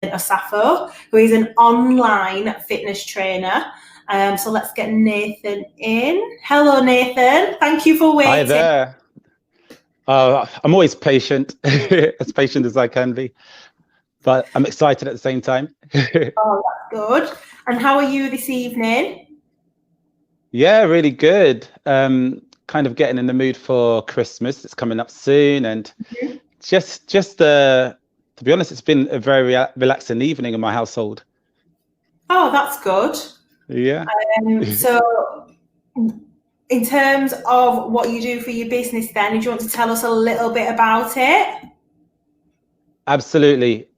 Osafo, who is an online fitness trainer. So let's get Nathan in. Hello, Nathan. Thank you for waiting. Hi there. I'm always patient, as patient as I can be, but I'm excited at the same time. Oh, that's good. And how are you this evening? Yeah, really good. Kind of getting in the mood for Christmas. It's coming up soon, and to be honest, it's been a very relaxing evening in my household. Oh, that's good. Yeah. So in terms of what you do for your business then, do you want to tell us a little bit about it? Absolutely.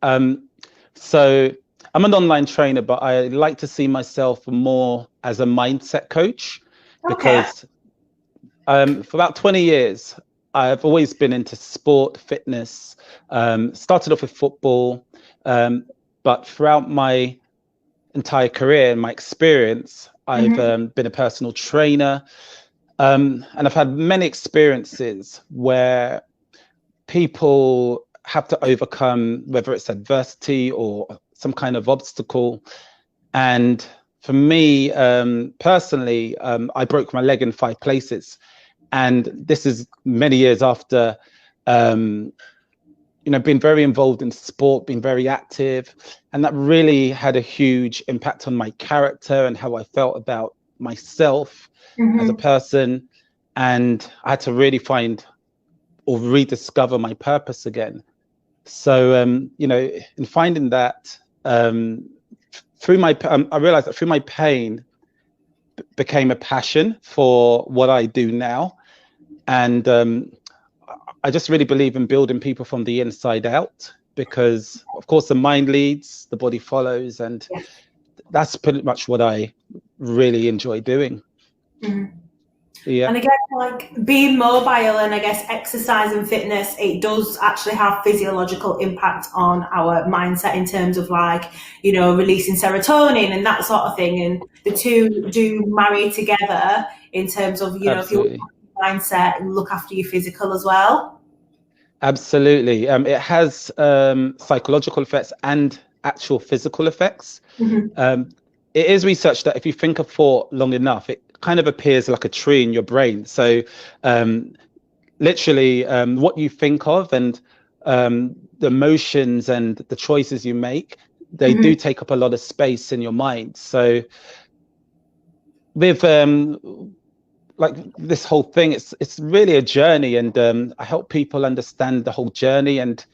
So I'm an online trainer, but I like to see myself more as a mindset coach because for about 20 years, I've always been into sport, fitness, started off with football, but throughout my entire career and my experience, I've been a personal trainer, and I've had many experiences where people have to overcome, whether it's adversity or some kind of obstacle. And for me, personally, I broke my leg in 5 places. And this is many years after, being very involved in sport, being very active. And that really had a huge impact on my character and how I felt about myself as a person. And I had to really find or rediscover my purpose again. So, in finding that, through my, I realized that through my pain became a passion for what I do now. And I just really believe in building people from the inside out, because of course the mind leads, the body follows. And that's pretty much what I really enjoy doing. Yeah. And I guess like being mobile and I guess exercise and fitness, it does actually have physiological impact on our mindset in terms of like, releasing serotonin and that sort of thing. And the two do marry together in terms of, if you mindset and look after your physical as well. Absolutely. It has psychological effects and actual physical effects. It is research that if you think of thought long enough, it kind of appears like a tree in your brain. So literally what you think of and the emotions and the choices you make, they do take up a lot of space in your mind. So with like this whole thing, it's really a journey, and I help people understand the whole journey and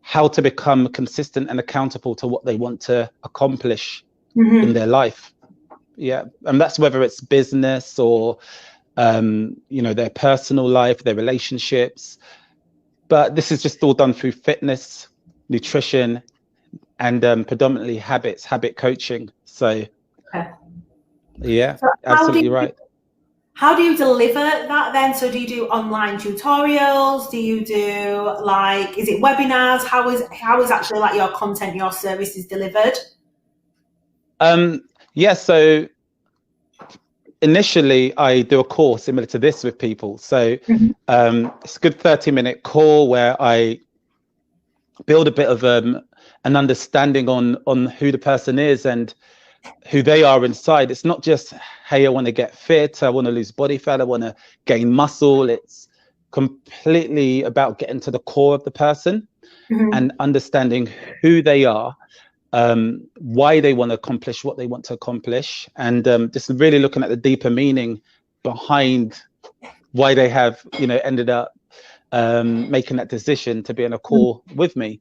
how to become consistent and accountable to what they want to accomplish in their life. Yeah, and that's whether it's business or their personal life, their relationships. But this is just all done through fitness, nutrition, and predominantly habit coaching. So yeah, so absolutely right. How do you deliver that then? So do you do online tutorials? Do you do is it webinars? How is actually like your content, your services delivered? Yeah, so initially I do a call similar to this with people. So it's a good 30-minute call where I build a bit of an understanding on who the person is and who they are inside. It's not just, hey, I want to get fit, I want to lose body fat, I want to gain muscle. It's completely about getting to the core of the person and understanding who they are, why they want to accomplish what they want to accomplish, and just really looking at the deeper meaning behind why they have ended up making that decision to be on a call with me.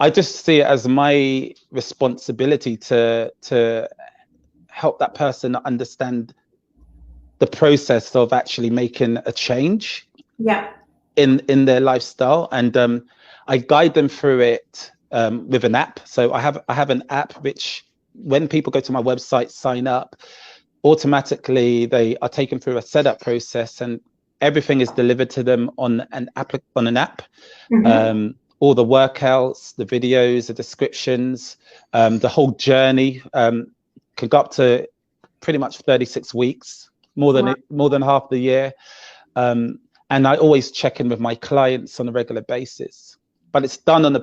I just see it as my responsibility to help that person understand the process of actually making a change in their lifestyle, and I guide them through it with an app. So I have an app which, when people go to my website, sign up, automatically they are taken through a setup process, and everything is delivered to them on an app. All the workouts, the videos, the descriptions, the whole journey can go up to pretty much 36 weeks, more than half the year. And I always check in with my clients on a regular basis. but it's done on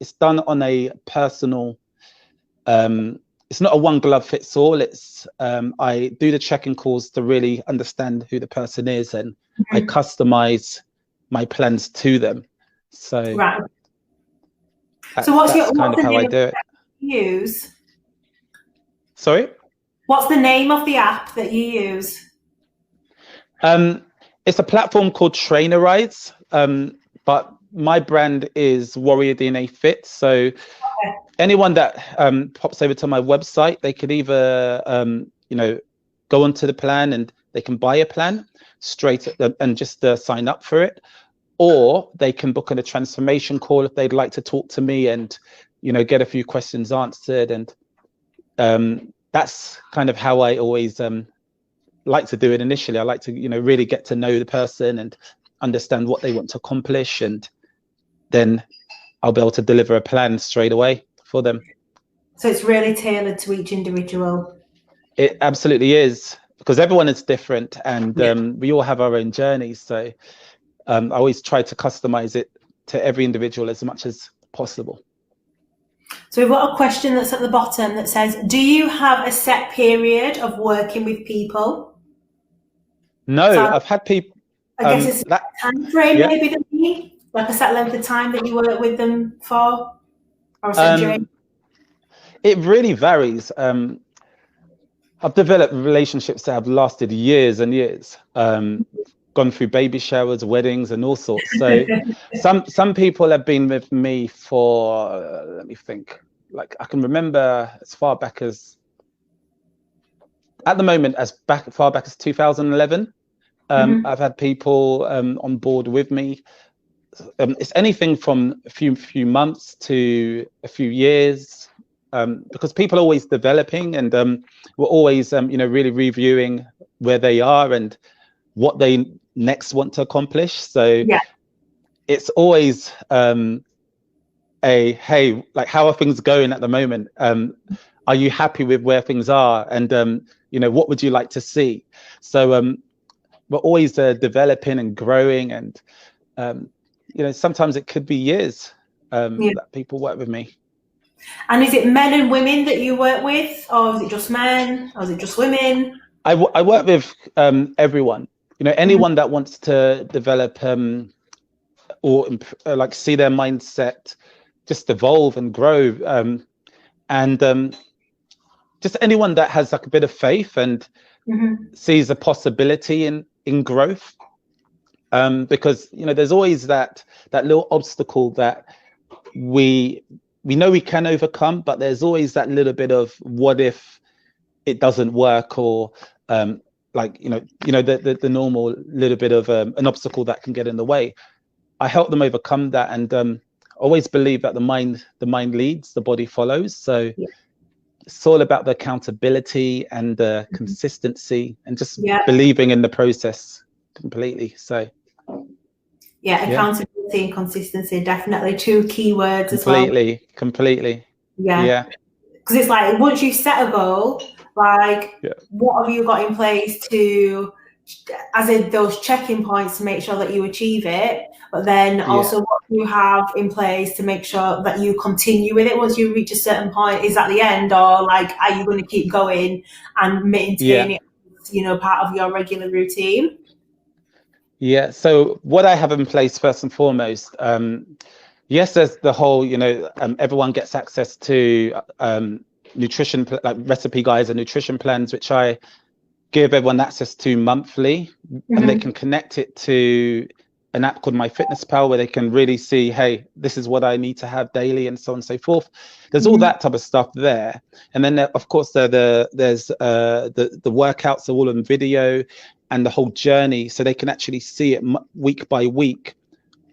it's done on a personal. It's not a one glove fits all. It's I do the check-in calls to really understand who the person is, and I customize my plans to them. So right. So what's kind of how I do it. You use? Sorry? What's the name of the app that you use? It's a platform called Trainerize, but my brand is Warrior DNA Fit. So anyone that pops over to my website, they could either go onto the plan and they can buy a plan straight and just sign up for it, or they can book on a transformation call if they'd like to talk to me and get a few questions answered. And that's kind of how I always like to do it initially. I like to really get to know the person and understand what they want to accomplish, and then I'll be able to deliver a plan straight away for them. So it's really tailored to each individual. It absolutely is, because everyone is different, and we all have our own journeys. So I always try to customize it to every individual as much as possible. So we've got a question that's at the bottom that says, do you have a set period of working with people? No, So I've had people. I guess it's a time frame, maybe, that you need, like a set length of time that you work with them for, or a set duration? It really varies. I've developed relationships that have lasted years and years. Gone through baby showers, weddings, and all sorts. So some people have been with me for let me think. Like, I can remember as far back as, at the moment, as far back as 2011. I've had people on board with me. It's anything from a few months to a few years, because people are always developing, and we're always really reviewing where they are and what they next want to accomplish. So it's always hey, like, how are things going at the moment? Are you happy with where things are? And what would you like to see? So we're always developing and growing, and sometimes it could be years that people work with me. And is it men and women that you work with, or is it just men, or is it just women? I work with everyone. Anyone that wants to develop or like see their mindset just evolve and grow, and just anyone that has like a bit of faith and sees a possibility in growth, because there's always that little obstacle that we know we can overcome, but there's always that little bit of what if it doesn't work, or the normal little bit of an obstacle that can get in the way. I help them overcome that, and always believe that the mind leads, the body follows. So it's all about the accountability and the consistency, and just believing in the process completely. So accountability and consistency, definitely two key words as well. Completely. Because it's like, once you set a goal, like, what have you got in place to, as in those check-in points to make sure that you achieve it, but then also what you have in place to make sure that you continue with it once you reach a certain point. Is at the end, or like, are you going to keep going and maintain it, part of your regular routine? So what I have in place, first and foremost, yes, there's the whole, everyone gets access to nutrition, like recipe guides and nutrition plans, which I give everyone access to monthly, and they can connect it to an app called MyFitnessPal, where they can really see, hey, this is what I need to have daily, and so on and so forth. There's all that type of stuff there. And then of course there's the workouts are all on video, and the whole journey, so they can actually see it week by week,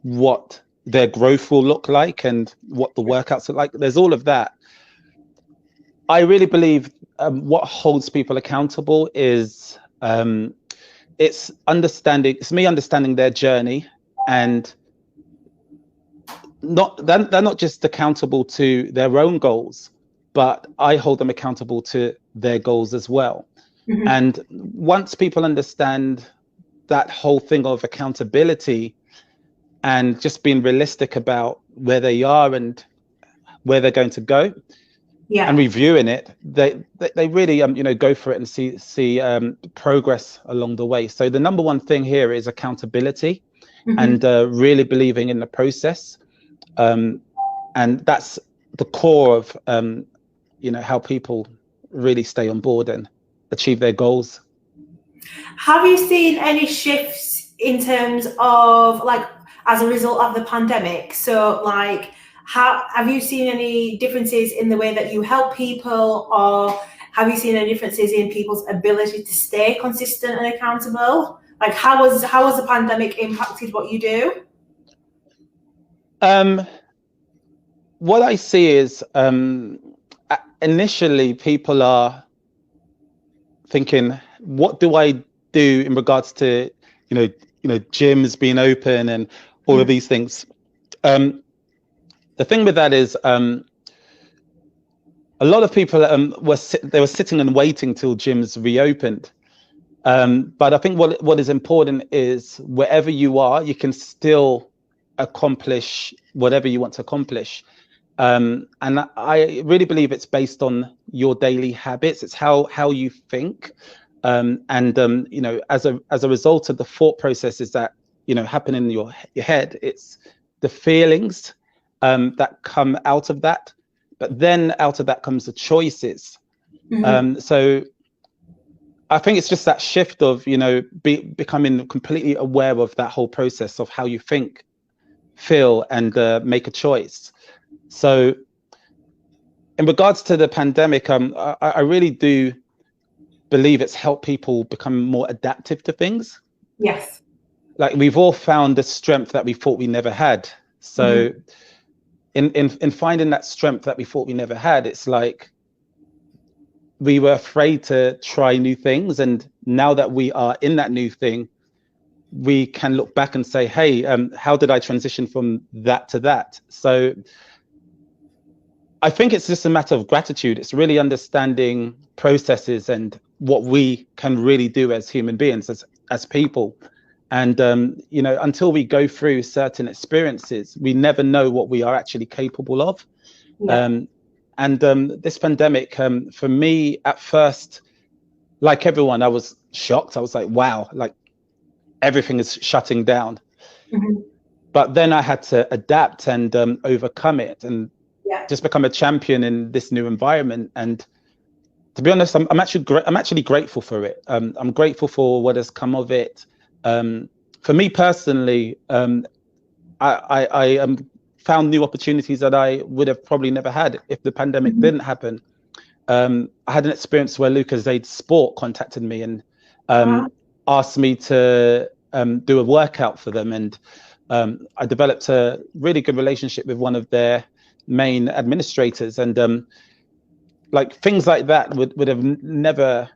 what their growth will look like and what the workouts look like. There's all of that. I really believe what holds people accountable is it's me understanding their journey, and they're not just accountable to their own goals, but I hold them accountable to their goals as well. And once people understand that whole thing of accountability, and just being realistic about where they are and where they're going to go, and reviewing it, they really go for it and see progress along the way. So the number one thing here is accountability, and really believing in the process, and that's the core of how people really stay on board and achieve their goals. Have you seen any shifts in terms of, like, as a result of the pandemic? So, like, how have you seen any differences in the way that you help people, or have you seen any differences in people's ability to stay consistent and accountable? Like, how was the pandemic impacted what you do? What I see is initially people are thinking, what do I do in regards to gyms being open and all of these things. The thing with that is a lot of people were sitting and waiting till gyms reopened. But I think what is important is wherever you are, you can still accomplish whatever you want to accomplish. And I really believe it's based on your daily habits. It's how you think. And as a result of the thought processes that happen in your head, it's the feelings that come out of that. But then out of that comes the choices. So I think it's just that shift of becoming completely aware of that whole process of how you think, feel, and make a choice. So in regards to the pandemic, I really do believe it's helped people become more adaptive to things. Yes. Like, we've all found the strength that we thought we never had. So in finding that strength that we thought we never had, it's like we were afraid to try new things. And now that we are in that new thing, we can look back and say, hey, how did I transition from that to that? So I think it's just a matter of gratitude. It's really understanding processes and what we can really do as human beings, as people. And, until we go through certain experiences, we never know what we are actually capable of. Yeah. This pandemic, for me, at first, like everyone, I was shocked. I was like, wow, like everything is shutting down. But then I had to adapt and overcome it and just become a champion in this new environment. And to be honest, I'm actually grateful for it. I'm grateful for what has come of it. For me personally, I found new opportunities that I would have probably never had if the pandemic didn't happen. I had an experience where Lucas Aid Sport contacted me and asked me to do a workout for them. And I developed a really good relationship with one of their main administrators. And like things like that would have never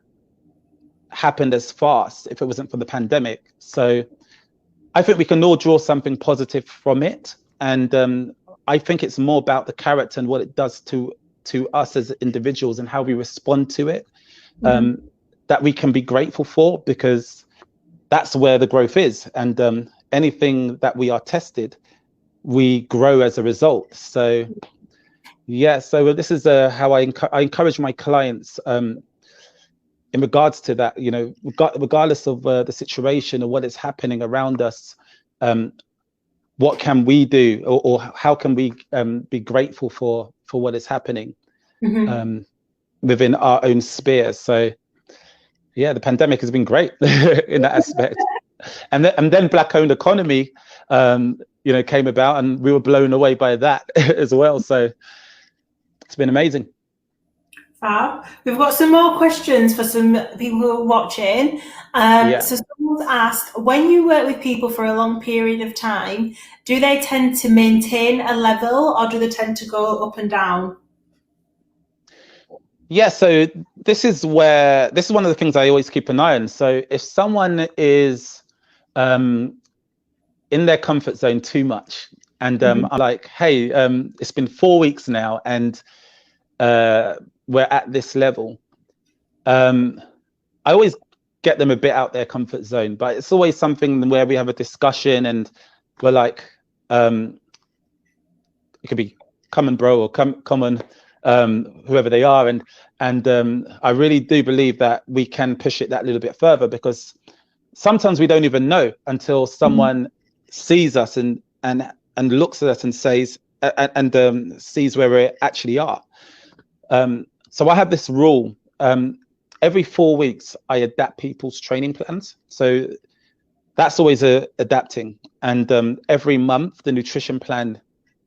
happened as fast if it wasn't for the pandemic. So I think we can all draw something positive from it. And I think it's more about the character and what it does to us as individuals and how we respond to it, that we can be grateful for, because that's where the growth is. And anything that we are tested, we grow as a result. So yeah, so this is how I encourage my clients in regards to that, regardless of the situation or what is happening around us, what can we do, or how can we be grateful for what is happening within our own sphere. So yeah, the pandemic has been great in that aspect. And then Black-owned economy came about, and we were blown away by that as well. So it's been amazing. Fab. We've got some more questions for some people who are watching. So someone's asked, when you work with people for a long period of time, do they tend to maintain a level, or do they tend to go up and down? Yeah, so this is one of the things I always keep an eye on. So if someone is in their comfort zone too much, and I'm like, hey, it's been 4 weeks now, and we're at this level, I always get them a bit out their comfort zone, but it's always something where we have a discussion and we're like, it could be common bro or common whoever they are, and I really do believe that we can push it that little bit further, because sometimes we don't even know until someone sees us and looks at us and says and sees where we actually are. So I have this rule. Every 4 weeks, I adapt people's training plans. So that's always adapting. And every month, the nutrition plan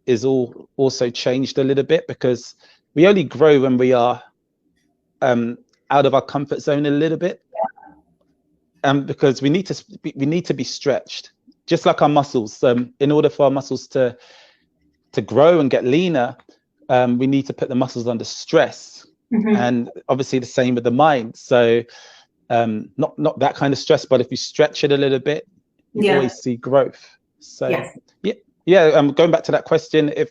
is also changed a little bit, because we only grow when we are out of our comfort zone a little bit. Because we need to be stretched, just like our muscles. In order for our muscles to grow and get leaner, we need to put the muscles under stress. And obviously the same with the mind. So not that kind of stress, but if you stretch it a little bit, you always see growth. So going back to that question, if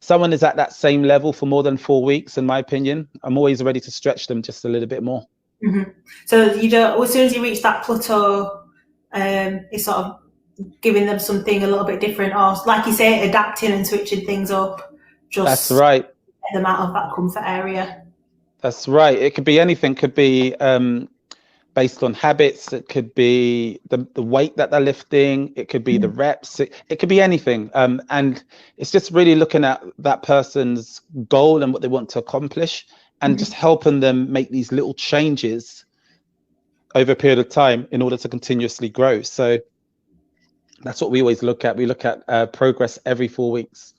someone is at that same level for more than 4 weeks, in my opinion, I'm always ready to stretch them just a little bit more. So you don't, as soon as you reach that plateau, it's sort of giving them something a little bit different, or like you say, adapting and switching things up. That's right. Get them out of that comfort area. That's right. It could be anything. Could be based on habits. It could be the weight that they're lifting. It could be the reps. It could be anything. And it's just really looking at that person's goal and what they want to accomplish, and just helping them make these little changes over a period of time in order to continuously grow. So that's what we always look at. We look at progress every 4 weeks.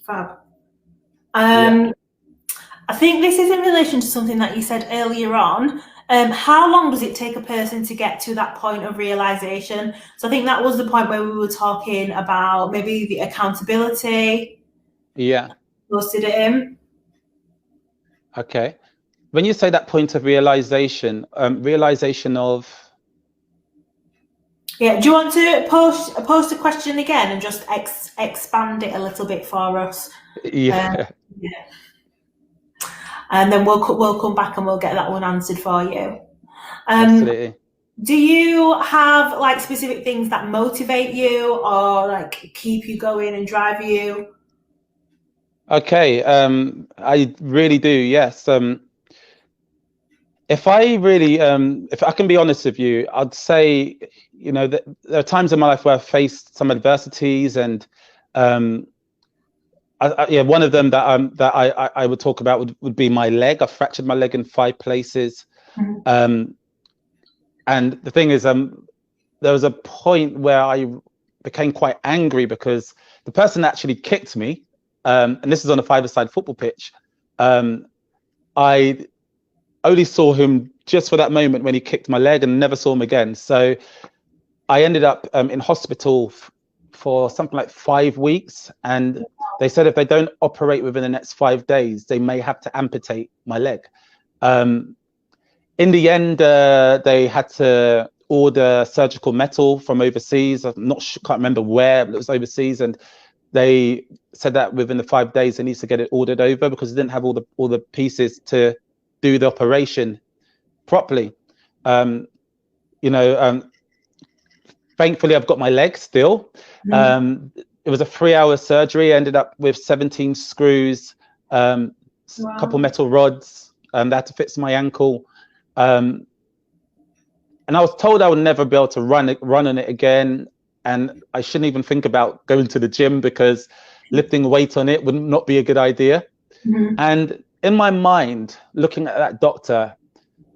Fab. I think this is in relation to something that you said earlier on. How long does it take a person to get to that point of realization? So I think that was the point where we were talking about maybe the accountability. Yeah. Posted it in. Okay. When you say that point of realization, realization of... Yeah, do you want to post a question again and just expand it a little bit for us? Yeah. And then we'll come back and we'll get that one answered for you. Absolutely. Do you have like specific things that motivate you or like keep you going and drive you? Okay, I really do, yes. If I can be honest with you, I'd say, that there are times in my life where I've faced some adversities, and one of them that I would talk about would be my leg. I fractured my leg in 5 places. And the thing is, there was a point where I became quite angry because the person actually kicked me, and this is on a 5-a-side football pitch. I only saw him just for that moment when he kicked my leg, and never saw him again. So I ended up in hospital for something like 5 weeks, and they said if they don't operate within the next 5 days, they may have to amputate my leg. In the end, they had to order surgical metal from overseas. I'm not sure, can't remember where, but it was overseas, and they said that within the 5 days they need to get it ordered over because they didn't have all the pieces to do the operation properly. Thankfully, I've got my leg still. It was a 3-hour surgery. I ended up with 17 screws, a couple metal rods, they had to fix my ankle. And I was told I would never be able to run on it again. And I shouldn't even think about going to the gym because lifting weight on it would not be a good idea. And in my mind, looking at that doctor,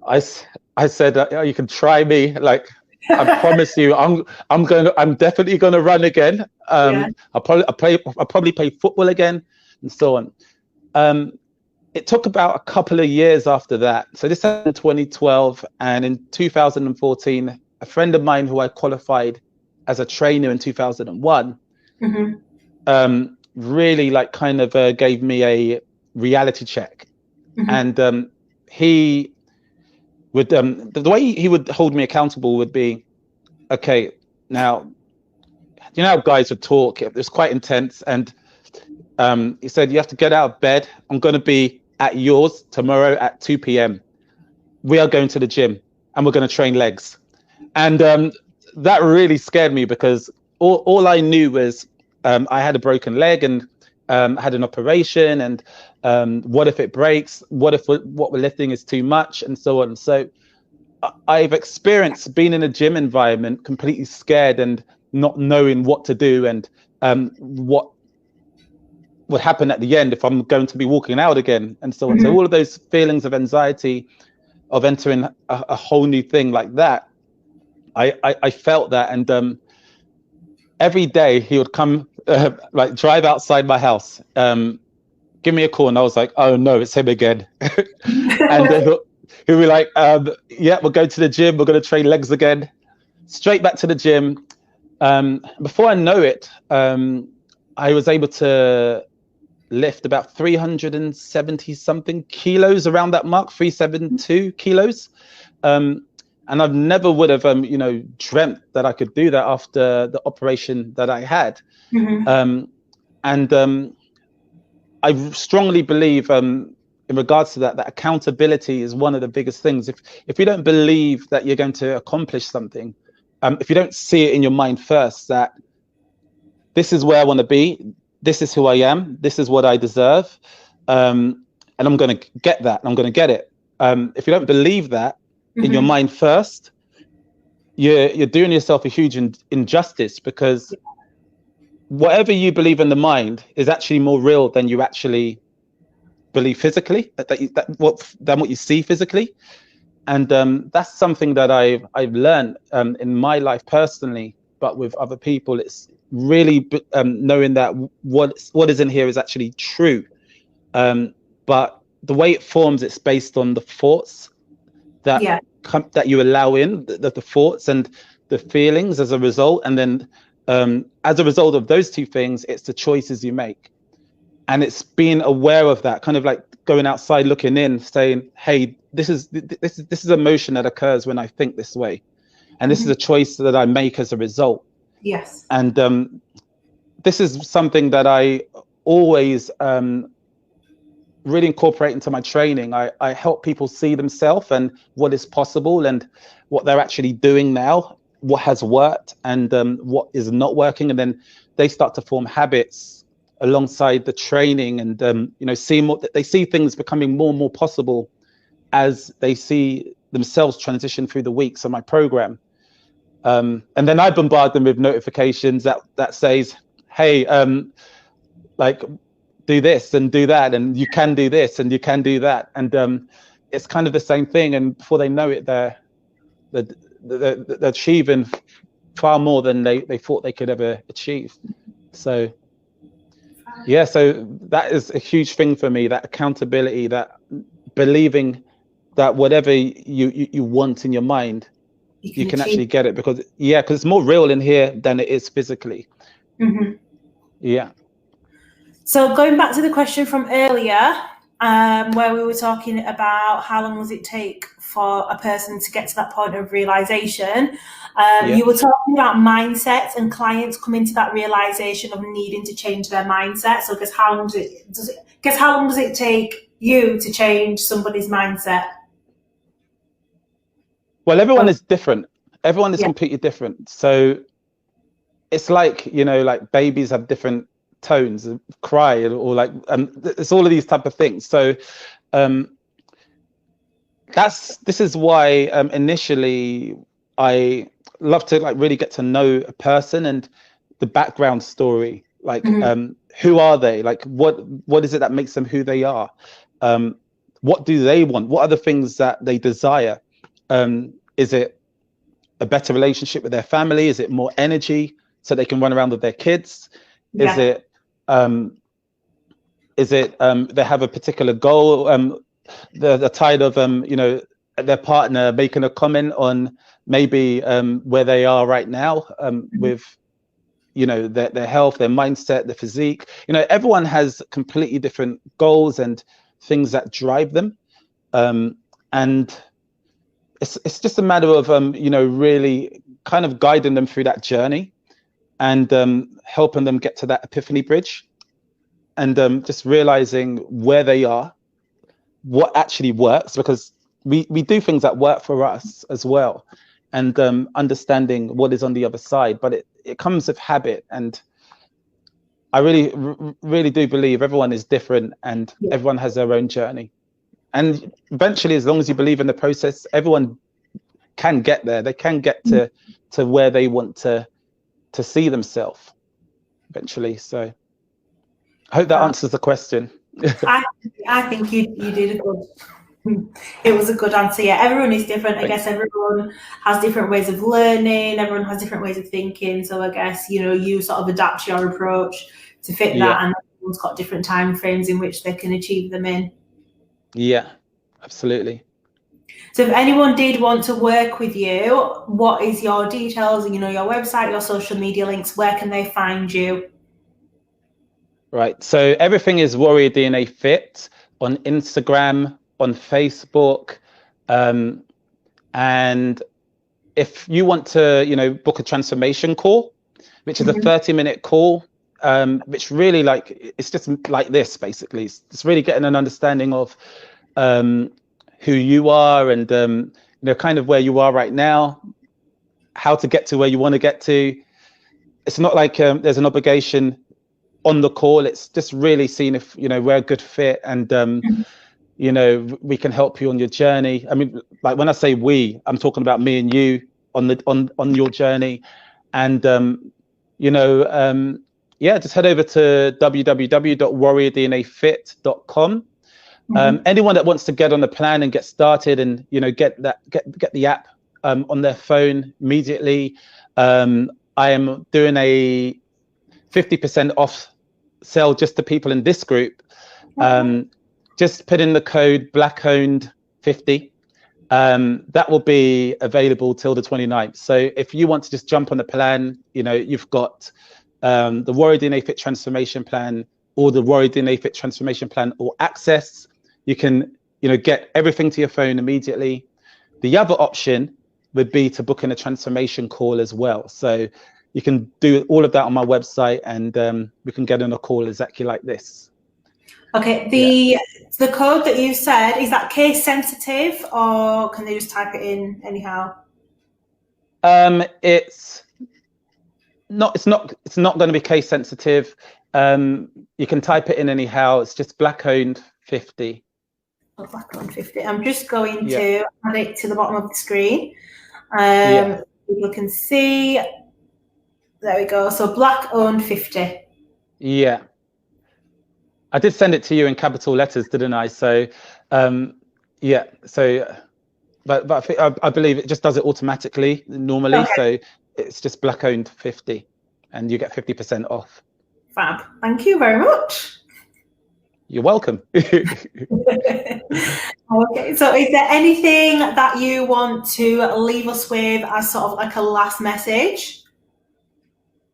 I said, you can try me. Like, I promise you, I'm definitely gonna run again. I'll probably play football again, and so on. It took about a couple of years after that. So this happened in 2012, and in 2014, a friend of mine who I qualified as a trainer in 2001, really gave me a reality check. And he would the way he would hold me accountable would be, okay, now you know how guys would talk, it was quite intense, and he said, you have to get out of bed. I'm going to be at yours tomorrow at 2 p.m. We are going to the gym and we're going to train legs. And that really scared me because all I knew was I had a broken leg and had an operation, and what if it breaks? What if what we're lifting is too much, and so on. So I've experienced being in a gym environment completely scared and not knowing what to do, and what would happen at the end if I'm going to be walking out again, and so on. So all of those feelings of anxiety of entering a whole new thing like that, I felt that. And every day he would come, like drive outside my house, give me a call, and I was like, oh no, it's him again. And he'll be like, yeah, we'll go to the gym, we're going to train legs again. Straight back to the gym. Before I know it, I was able to lift about 370 something kilos, around that mark, 372 kilos. And I've never would have, dreamt that I could do that after the operation that I had. I strongly believe, in regards to that accountability is one of the biggest things. If you don't believe that you're going to accomplish something, if you don't see it in your mind first, that this is where I want to be, this is who I am, this is what I deserve, and I'm going to get that, I'm going to get it. If you don't believe that in your mind first, you're doing yourself a huge injustice, because whatever you believe in the mind is actually more real than you actually believe physically, than what you see physically. And that's something that I've learned in my life personally, but with other people, it's really knowing that what is in here is actually true. But the way it forms, it's based on the thoughts that that you allow in, the thoughts and the feelings as a result. And then as a result of those two things, it's the choices you make. And it's being aware of that, kind of like going outside, looking in, saying, hey, this is emotion that occurs when I think this way, and this is a choice that I make as a result. Yes. And this is something that I always really incorporate into my training. I help people see themselves and what is possible and what they're actually doing now, what has worked and what is not working, and then they start to form habits alongside the training, and they see things becoming more and more possible as they see themselves transition through the weeks of my program. And then I bombard them with notifications that says, hey, like, do this and do that, and you can do this and you can do that. And it's kind of the same thing, and before they know it, they're achieving far more than they thought they could ever achieve. So yeah, so that is a huge thing for me, that accountability, that believing that whatever you want in your mind, you can actually get it, because it's more real in here than it is physically. Yeah. So going back to the question from earlier, where we were talking about how long does it take for a person to get to that point of realization, you were talking about mindsets and clients coming to that realization of needing to change their mindset. So how long does it take you to change somebody's mindset? Well, everyone is different. Everyone is completely different. So it's like, like babies have different tones, cry, or like it's all of these type of things. So this is why initially I love to like really get to know a person and the background story, like who are they, like what is it that makes them who they are, what do they want, what are the things that they desire, is it a better relationship with their family, is it more energy so they can run around with their kids, is it they have a particular goal, they're tired of their partner making a comment on maybe where they are right now, with their health, their mindset, their physique. Everyone has completely different goals and things that drive them, and it's just a matter of really kind of guiding them through that journey, and helping them get to that epiphany bridge, and just realizing where they are, what actually works, because we do things that work for us as well, and understanding what is on the other side. But it comes with habit, and I really, really do believe everyone is different and Yeah. everyone has their own journey. And eventually, as long as you believe in the process, everyone can get there. They can get to where they want to see themselves eventually. So I hope that answers the question. I think you did a good. It was a good answer. Yeah, everyone is different. I guess everyone has different ways of learning. Everyone has different ways of thinking. So I guess, you know, you sort of adapt your approach to fit that, and everyone's got different time frames in which they can achieve them in. Yeah, absolutely. So if anyone did want to work with you, what is your details? You know, your website, your social media links. Where can they find you? Right. So everything is Warrior DNA Fit on Instagram, on Facebook, and if you want to, you know, book a transformation call, which is a 30-minute call, which really, like, it's just like this basically. It's really getting an understanding of who you are and you know, kind of where you are right now, how to get to where you want to get to. It's not like there's an obligation on the call. It's just really seeing if, you know, we're a good fit and you know, we can help you on your journey. I mean, like when I say we, I'm talking about me and you on your journey. And you know, yeah, just head over to www.warriordnafit.com. Anyone that wants to get on the plan and get started and, you know, get the app on their phone immediately, I am doing a 50% off sale just to people in this group. Just put in the code BLACKOWNED50. That will be available till the 29th. So if you want to just jump on the plan, you know, you've got the Warrior DNA Fit Transformation Plan or the Warrior DNA Fit Transformation Plan or Access. You can, you know, get everything to your phone immediately. The other option would be to book in a transformation call as well. So you can do all of that on my website, and we can get on a call exactly like this. Okay, the code that you said, is that case sensitive or can they just type it in anyhow? It's not going to be case sensitive. You can type it in anyhow. It's just BLACKOWNED50. Oh, BLACKOWNED50. I'm just going to add it to the bottom of the screen. People can see. There we go. So BLACKOWNED50. Yeah. I did send it to you in capital letters, didn't I? So, yeah. So, but I believe it just does it automatically normally. Okay. So it's just BLACKOWNED50, and you get 50% off. Fab. Thank you very much. You're welcome. Okay. So, is there anything that you want to leave us with as sort of like a last message?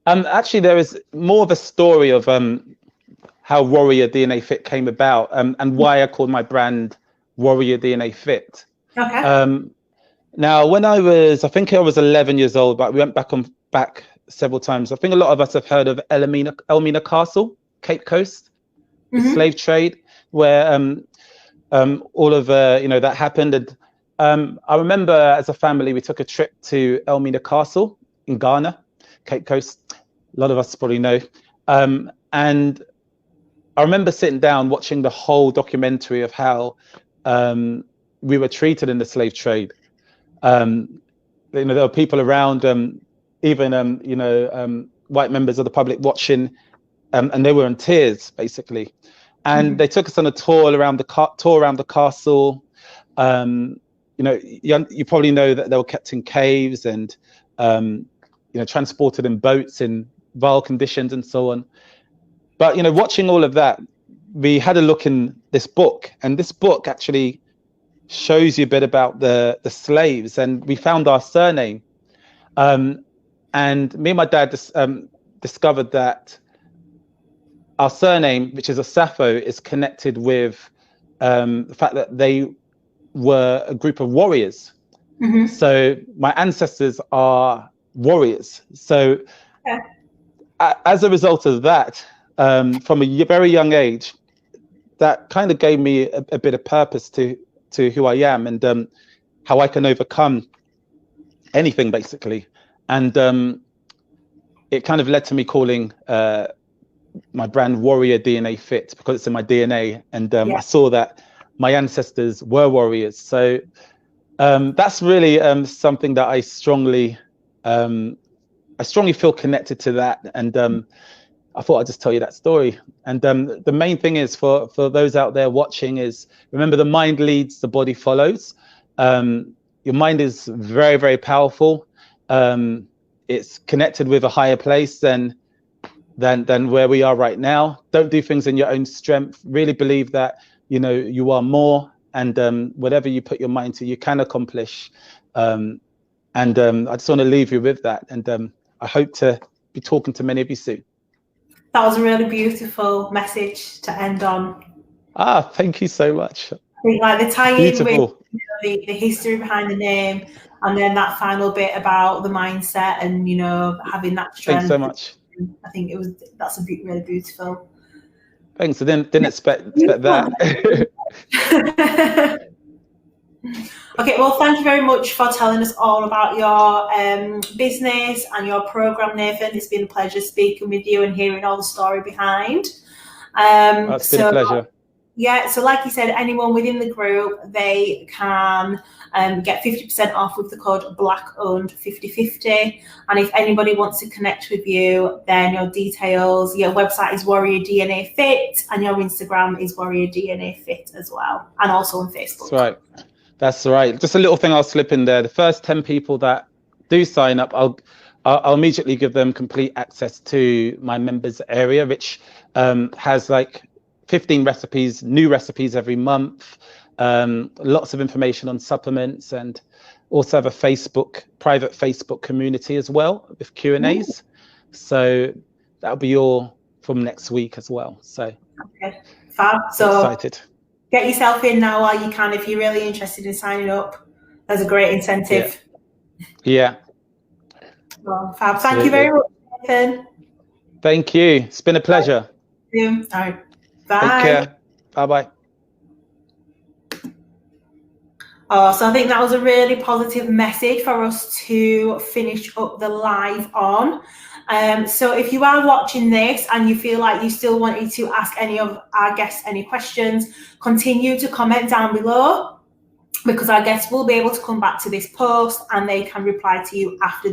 Actually, there is more of a story of how Warrior DNA Fit came about, and why I called my brand Warrior DNA Fit. Okay. Now, when I think I was 11 years old, but we went back several times. I think a lot of us have heard of Elmina Castle, Cape Coast, the slave trade, where all of you know, that happened. And I remember as a family, we took a trip to Elmina Castle in Ghana, Cape Coast. A lot of us probably know. And I remember sitting down watching the whole documentary of how we were treated in the slave trade. You know, there were people around, even you know, white members of the public watching, and they were in tears basically. And they took us on a tour around the castle. You know, you probably know that they were kept in caves and you know, transported in boats in vile conditions and so on. But, you know, watching all of that, we had a look in this book, and this book actually shows you a bit about the slaves, and we found our surname. And me and my dad discovered that our surname, which is Osafo, is connected with the fact that they were a group of warriors. So my ancestors are warriors. So as a result of that, from a very young age, that kind of gave me a bit of purpose to who I am, and how I can overcome anything basically. And it kind of led to me calling my brand Warrior DNA Fit, because it's in my DNA, and Yeah. I saw that my ancestors were warriors. So that's really something that I strongly feel connected to that, and I thought I'd just tell you that story. And the main thing is for those out there watching is, remember, the mind leads, the body follows. Your mind is very, very powerful. It's connected with a higher place than where we are right now. Don't do things in your own strength. Really believe that, you know, you are more, and whatever you put your mind to, you can accomplish. I just want to leave you with that, and I hope to be talking to many of you soon. That was a really beautiful message to end on. Thank you so much. I think like the tie-in with, Beautiful. you know, the history behind the name, and then that final bit about the mindset and, you know, having that strength. Thanks so much. I think that's really beautiful. Thanks. I didn't expect that. Okay, well, thank you very much for telling us all about your business and your program, Nathan. It's been a pleasure speaking with you and hearing all the story behind. It's been a pleasure. Yeah, so like you said, anyone within the group, they can get 50% off with the code BLACKOWNED5050. And if anybody wants to connect with you, then your details, your website is Warrior DNA Fit, and your Instagram is Warrior DNA Fit as well, and also on Facebook. That's right. That's right. Just a little thing I'll slip in there. The first 10 people that do sign up, I'll immediately give them complete access to my members area, which has like 15 recipes, new recipes every month, lots of information on supplements, and also have a private Facebook community as well with Q&As. So that'll be all from next week as well. So okay, fab. So excited. Get yourself in now while you can if you're really interested in signing up. There's a great incentive. Yeah. Well, fab. Thank you very much, Nathan. Thank you. It's been a pleasure. All right. Bye. Take care. Bye-bye. Oh, so I think that was a really positive message for us to finish up the live on. So if you are watching this and you feel like you still wanted to ask any of our guests any questions, continue to comment down below, because our guests will be able to come back to this post and they can reply to you after the video.